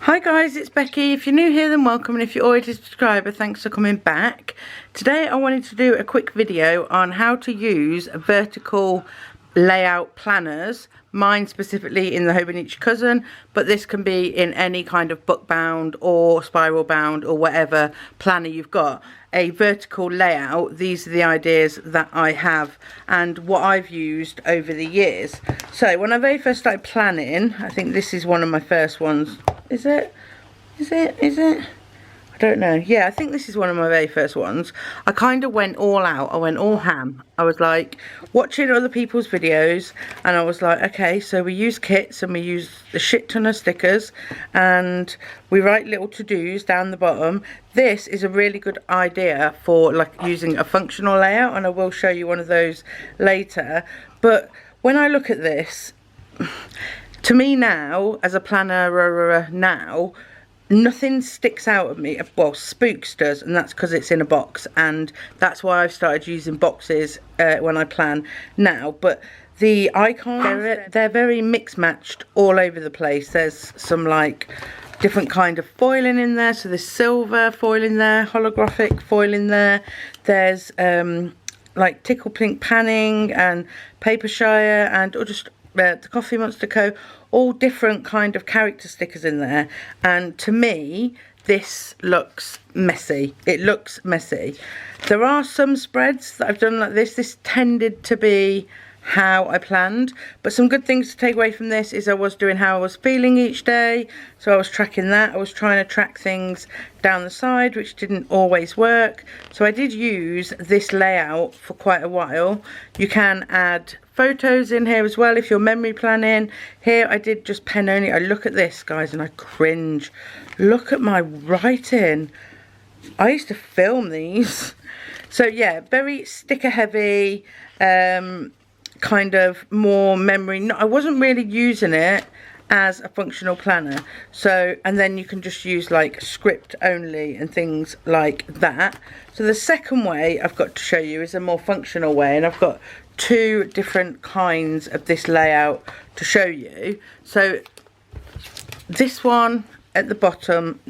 Hi guys, it's Becky. If you're new here, then welcome, and if you're already a subscriber, thanks for coming back. Today I wanted to do a quick video on how to use vertical layout planners, mine specifically in the Hobonichi Cousin, but this can be in any kind of book bound or spiral bound or whatever planner you've got. A vertical layout, these are the ideas that I have and what I've used over the years. So when I very first started planning, I think this is one of my first ones. Is it? I don't know. Yeah, I think this is one of my very first ones. I kind of went all out. I went all ham. I was like watching other people's videos and I was like, okay, so we use kits and we use the shit ton of stickers and we write little to-dos down the bottom. This is a really good idea for like using a functional layout, and I will show you one of those later. But when I look at this, to me now, as a planner now, nothing sticks out of me. Well, Spooks does, and that's because it's in a box, and that's why I've started using boxes when I plan now. But the icons, they're very mixed-matched all over the place. There's some like different kind of foiling in there. So there's silver foil in there, holographic foil in there. There's like Tickle Pink panning and Papershire and just the Coffee Monster Co. All different kind of character stickers in there, and to me this looks messy. It looks messy. There are some spreads that I've done like this. This tended to be how I planned, but some good things to take away from this is I was doing how I was feeling each day, so I was tracking that. I was trying to track things down the side, which didn't always work, so I did use this layout for quite a while. You can add photos in here as well if you're memory planning. Here I did just pen only. I look at this, guys, and I cringe. Look at my writing. I used to film these. So yeah, very sticker heavy, kind of more memory. No, I wasn't really using it as a functional planner. So, and then you can just use like script only and things like that. So the second way I've got to show you is a more functional way, and I've got two different kinds of this layout to show you. So this one at the bottom,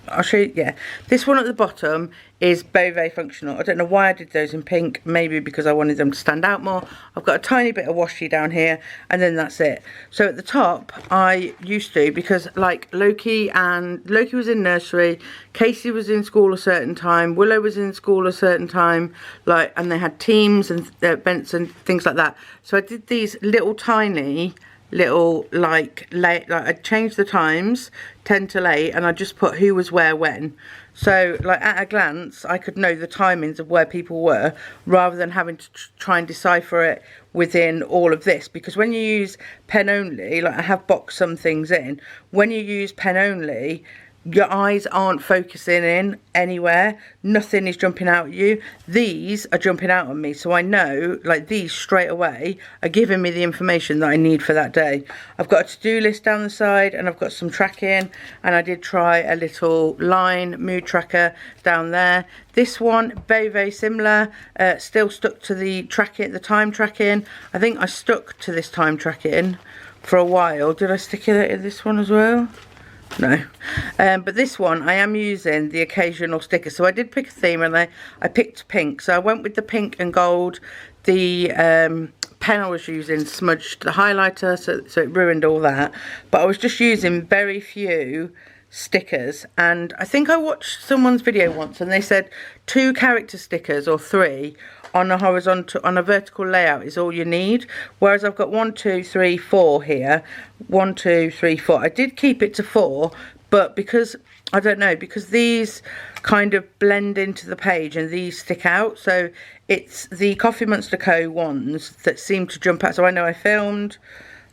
I'll show you, yeah, this one at the bottom is very functional. I don't know why I did those in pink, maybe because I wanted them to stand out more. I've got a tiny bit of washi down here, and then that's it. So at the top, I used to, because like Loki was in nursery, Casey was in school a certain time, Willow was in school a certain time, like, and they had teams and events and things like that. So I did these little tiny little like I changed the times 10 to 8 and I just put who was where when, so like at a glance I could know the timings of where people were, rather than having to try and decipher it within all of this. Because when you use pen only, like I have boxed some things in, when you use pen only, your eyes aren't focusing in anywhere, nothing is jumping out at you. These are jumping out at me, so I know like these straight away are giving me the information that I need for that day. I've got a to-do list down the side and I've got some tracking, and I did try a little line mood tracker down there. This one very similar, still stuck to the tracking, the time tracking. I think I stuck to this time tracking for a while. Did I stick it in this one as well? No, but this one I am using the occasional sticker. So I did pick a theme and I picked pink, so I went with the pink and gold. The pen I was using smudged the highlighter, so it ruined all that, but I was just using very few stickers. And I think I watched someone's video once and they said 2 character stickers or 3 on a horizontal, on a vertical layout is all you need, whereas I've got 1 2 3 4 here. 1 2 3 4. I did keep it to 4, but because I don't know, because these kind of blend into the page and these stick out, so it's the Coffee Monster Co. ones that seem to jump out. So I know I filmed,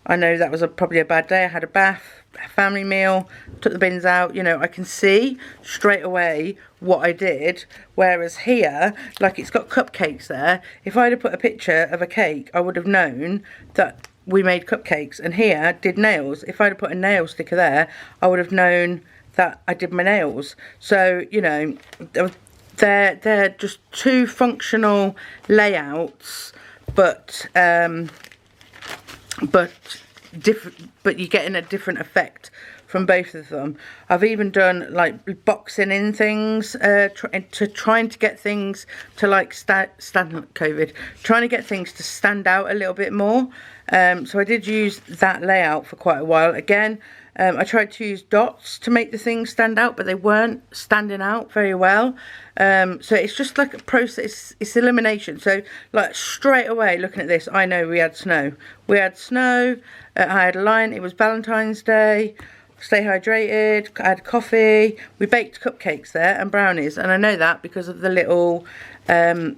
I know that was probably a bad day, I had a bath, a family meal, took the bins out, you know, I can see straight away what I did. Whereas here, like it's got cupcakes there, if I'd have put a picture of a cake I would have known that we made cupcakes. And here did nails, if I'd have put a nail sticker there I would have known that I did my nails. So you know, they're just two functional layouts, but different, but you're getting a different effect from both of them. I've even done like boxing in things, trying to get things to like trying to get things to stand out a little bit more. So I did use that layout for quite a while. Again, I tried to use dots to make the things stand out, but they weren't standing out very well. So it's just like a process, it's elimination. So like straight away looking at this, I know we had snow. We had snow, I had a line, it was Valentine's Day, stay hydrated, I had coffee, we baked cupcakes there and brownies, and I know that because of the little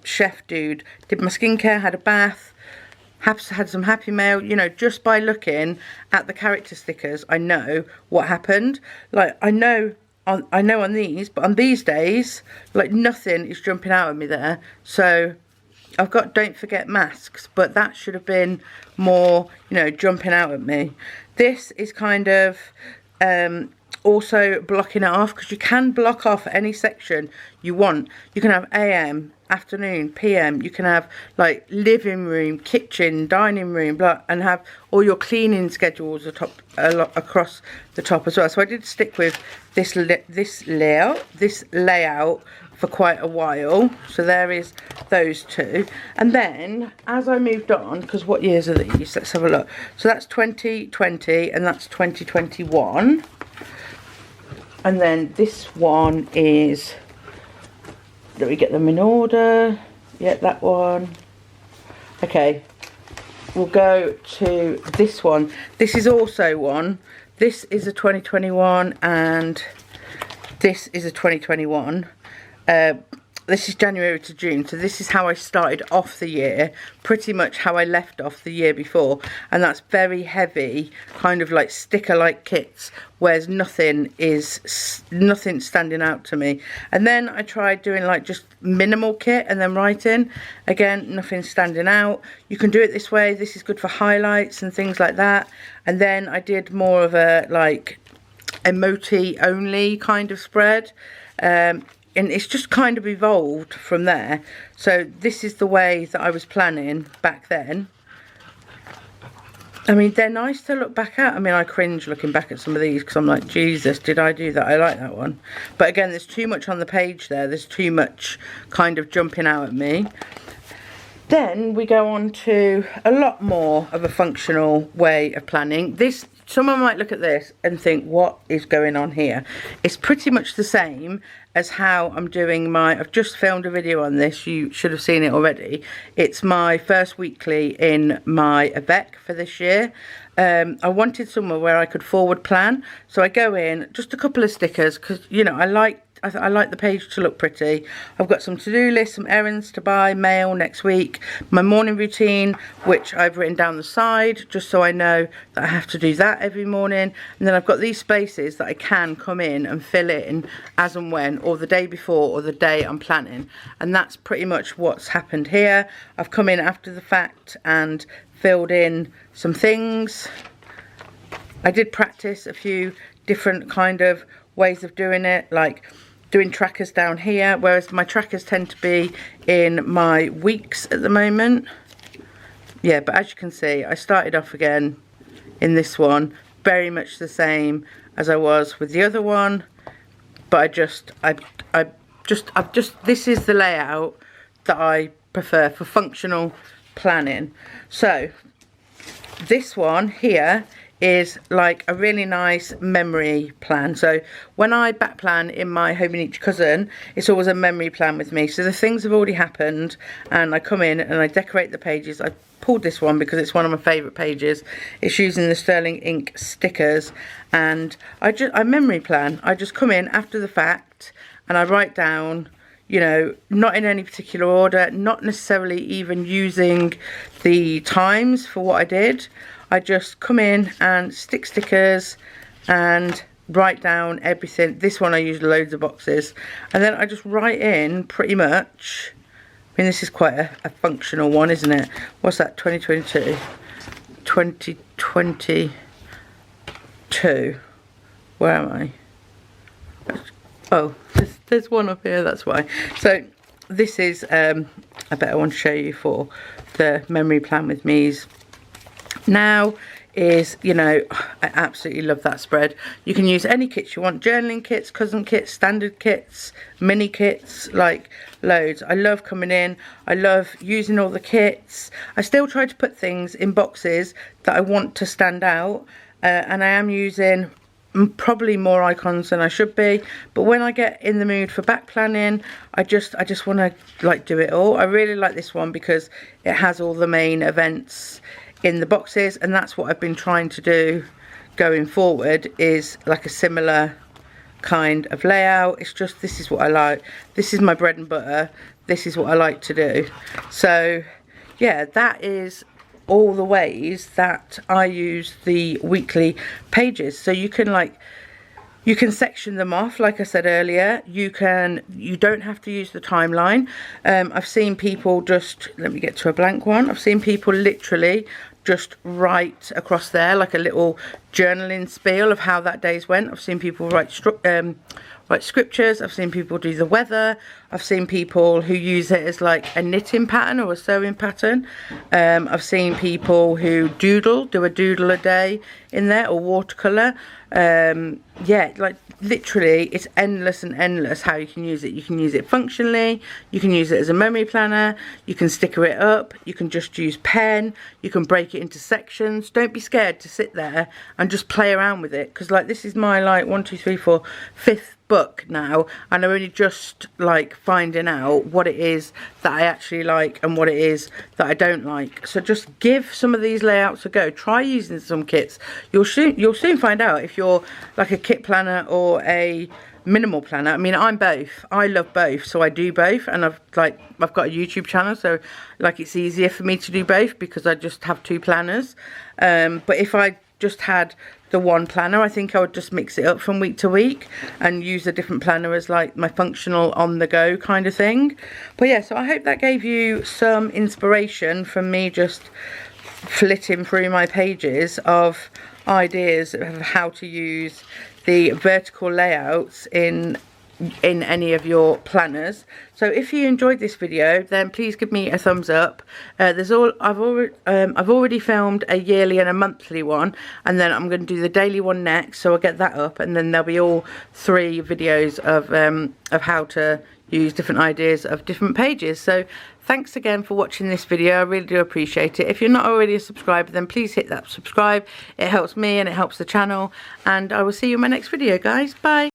chef dude. Did my skincare, had a bath, had some happy mail, you know, just by looking at the character stickers, I know what happened. Like, I know on these, but on these days, like, nothing is jumping out at me there. So I've got Don't Forget Masks, but that should have been more, you know, jumping out at me. This is kind of also blocking it off, because you can block off any section you want. You can have AM, afternoon, PM, you can have like living room, kitchen, dining room, blah, and have all your cleaning schedules across the top as well. So I did stick with this layout for quite a while. So there is those two, and then as I moved on, because what years are these? Let's have a look. So that's 2020 and that's 2021, and then this one is, let me get them in order. Yeah, that one. Okay, we'll go to this one. This is also one. This is a 2021 and this is a 2021. This is January to June, so this is how I started off the year, pretty much how I left off the year before, and that's very heavy, kind of like sticker-like kits, whereas nothing standing out to me. And then I tried doing like just minimal kit and then writing. Again, nothing standing out. You can do it this way. This is good for highlights and things like that. And then I did more of a like emoji only kind of spread. And it's just kind of evolved from there. So this is the way that I was planning back then. I mean, they're nice to look back at. I mean, I cringe looking back at some of these because I'm like, Jesus, did I do that? I like that one. But again, there's too much on the page there. There's too much kind of jumping out at me. Then we go on to a lot more of a functional way of planning. This, someone might look at this and think, what is going on here? It's pretty much the same as how I'm doing my, I've just filmed a video on this, you should have seen it already. It's my first weekly in my REBEK for this year. I wanted somewhere where I could forward plan, so I go in, just a couple of stickers, because, you know, I like the page to look pretty. I've got some to-do lists, some errands to buy, mail next week, my morning routine, which I've written down the side, just so I know that I have to do that every morning. And then I've got these spaces that I can come in and fill in as and when, or the day before, or the day I'm planning. And that's pretty much what's happened here. I've come in after the fact and filled in some things. I did practice a few different kind of ways of doing it, like doing trackers down here, whereas my trackers tend to be in my weeks at the moment. Yeah, but as you can see, I started off again in this one, very much the same as I was with the other one, but this is the layout that I prefer for functional planning. So this one here is like a really nice memory plan. So when I back plan in my Hobonichi cousin, it's always a memory plan with me. So the things have already happened and I come in and I decorate the pages. I pulled this one because it's one of my favourite pages. It's using the sterling ink stickers, and I memory plan. I just come in after the fact and I write down, you know, not in any particular order, not necessarily even using the times for what I did. I just come in and stick stickers and write down everything. This one I use loads of boxes, and then I just write in pretty much. I mean, this is quite a functional one, isn't it? What's that? 2022, 2022. Where am I? Oh, there's one up here, that's why. So this is a better one to show you for the memory plan with Muse. Now, is, you know, I absolutely love that spread. You can use any kits you want, journaling kits, cousin kits, standard kits, mini kits, like loads. I love coming in, I love using all the kits. I still try to put things in boxes that I want to stand out, and I am using probably more icons than I should be, but when I get in the mood for back planning, I just want to like do it all. I really like this one because it has all the main events in the boxes, and that's what I've been trying to do going forward, is like a similar kind of layout. It's just, this is what I like, this is my bread and butter, this is what I like to do. So yeah, that is all the ways that I use the weekly pages. So you can section them off, like I said earlier. You don't have to use the timeline. I've seen people just, let me get to a blank one, I've seen people literally just write across there like a little journaling spiel of how that day's went. I've seen people write scriptures, I've seen people do the weather, I've seen people who use it as like a knitting pattern or a sewing pattern. I've seen people who do a doodle a day in there, or watercolour. Yeah, like literally it's endless and endless how you can use it. You can use it functionally, you can use it as a memory planner, you can sticker it up, you can just use pen, you can break it into sections. Don't be scared to sit there and just play around with it, because like this is my like 5th book now, and I'm only just like finding out what it is that I actually like and what it is that I don't like. So just give some of these layouts a go, try using some kits. You'll soon find out if you're like a kit planner or a minimal planner. I mean, I'm both, I love both, so I do both, and I've got a YouTube channel, so like it's easier for me to do both because I just have 2 planners. But if I just had the one planner, I think I would just mix it up from week to week and use a different planner as like my functional on the go kind of thing. But yeah, so I hope that gave you some inspiration from me just flitting through my pages of ideas of how to use the vertical layouts in any of your planners. So if you enjoyed this video, then please give me a thumbs up. I've already filmed a yearly and a monthly one, and then I'm going to do the daily one next, so I'll get that up, and then there'll be all 3 videos of how to use different ideas of different pages. So thanks again for watching this video, I really do appreciate it. If you're not already a subscriber, then please hit that subscribe, it helps me and it helps the channel, and I will see you in my next video, guys. Bye.